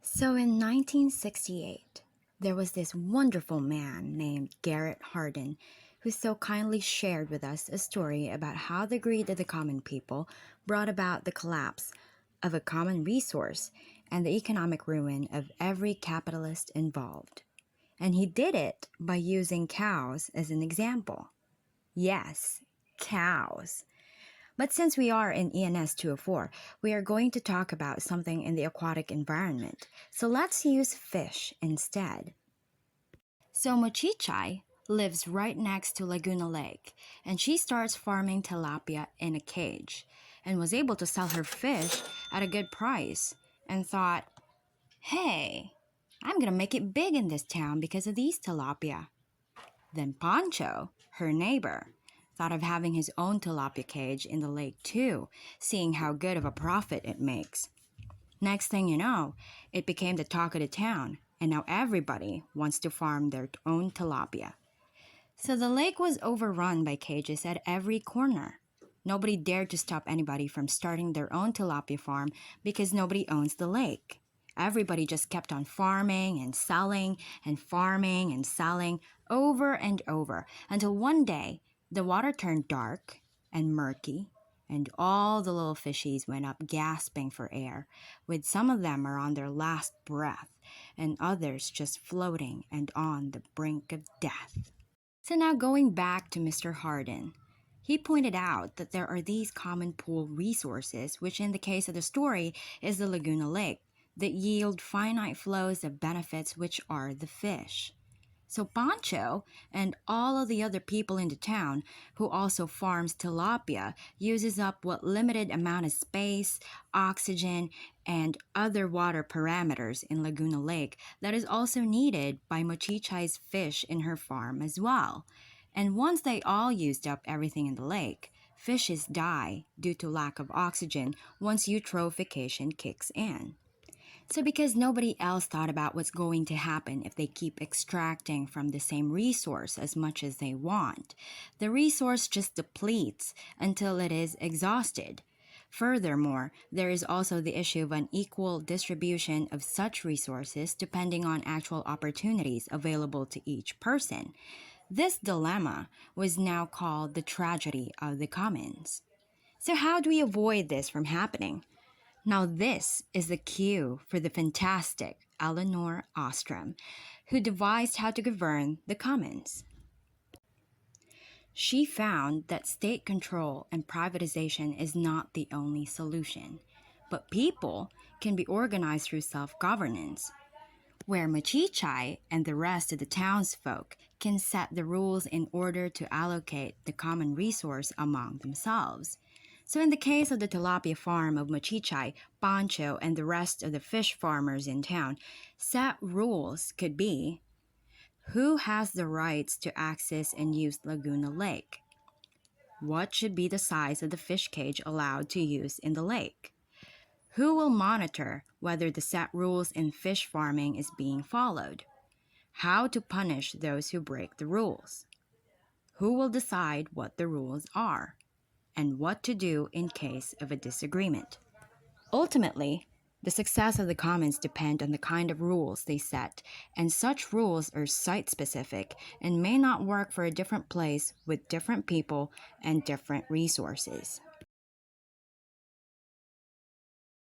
So in 1968, there was this wonderful man named Garrett Hardin who so kindly shared with us a story about how the greed of the common people brought about the collapse of a common resource and the economic ruin of every capitalist involved. And he did it by using cows as an example. Yes, cows. But since we are in ENS 204, we are going to talk about something in the aquatic environment. So let's use fish instead. So Mochichai lives right next to Laguna Lake, and she starts farming tilapia in a cage, and was able to sell her fish at a good price, and thought, hey, I'm gonna make it big in this town because of these tilapia. Then Pancho, her neighbor, thought of having his own tilapia cage in the lake too, seeing how good of a profit it makes. Next thing you know, it became the talk of the town, and now everybody wants to farm their own tilapia. So the lake was overrun by cages at every corner. Nobody dared to stop anybody from starting their own tilapia farm because nobody owns the lake. Everybody just kept on farming and selling and farming and selling over and over until one day the water turned dark and murky and all the little fishies went up gasping for air, with some of them are on their last breath and others just floating and on the brink of death. So now going back to Mr. Hardin, he pointed out that there are these common pool resources, which in the case of the story is the Laguna Lake, that yield finite flows of benefits, which are the fish. So Pancho and all of the other people in the town who also farms tilapia uses up what limited amount of space, oxygen, and other water parameters in Laguna Lake that is also needed by Mochichai's fish in her farm as well. And once they all used up everything in the lake, fishes die due to lack of oxygen once eutrophication kicks in. So because nobody else thought about what's going to happen if they keep extracting from the same resource as much as they want, the resource just depletes until it is exhausted. Furthermore, there is also the issue of unequal distribution of such resources depending on actual opportunities available to each person. This dilemma was now called the tragedy of the commons. So how do we avoid this from happening? Now this is the cue for the fantastic Elinor Ostrom, who devised how to govern the commons. She found that state control and privatization is not the only solution, but people can be organized through self-governance, where Mochichai and the rest of the townsfolk can set the rules in order to allocate the common resource among themselves. So in the case of the tilapia farm of Mochichai, Pancho, and the rest of the fish farmers in town, set rules could be: who has the rights to access and use Laguna Lake? What should be the size of the fish cage allowed to use in the lake? Who will monitor whether the set rules in fish farming is being followed? How to punish those who break the rules? Who will decide what the rules are? And what to do in case of a disagreement. Ultimately, the success of the commons depend on the kind of rules they set, and such rules are site-specific and may not work for a different place with different people and different resources.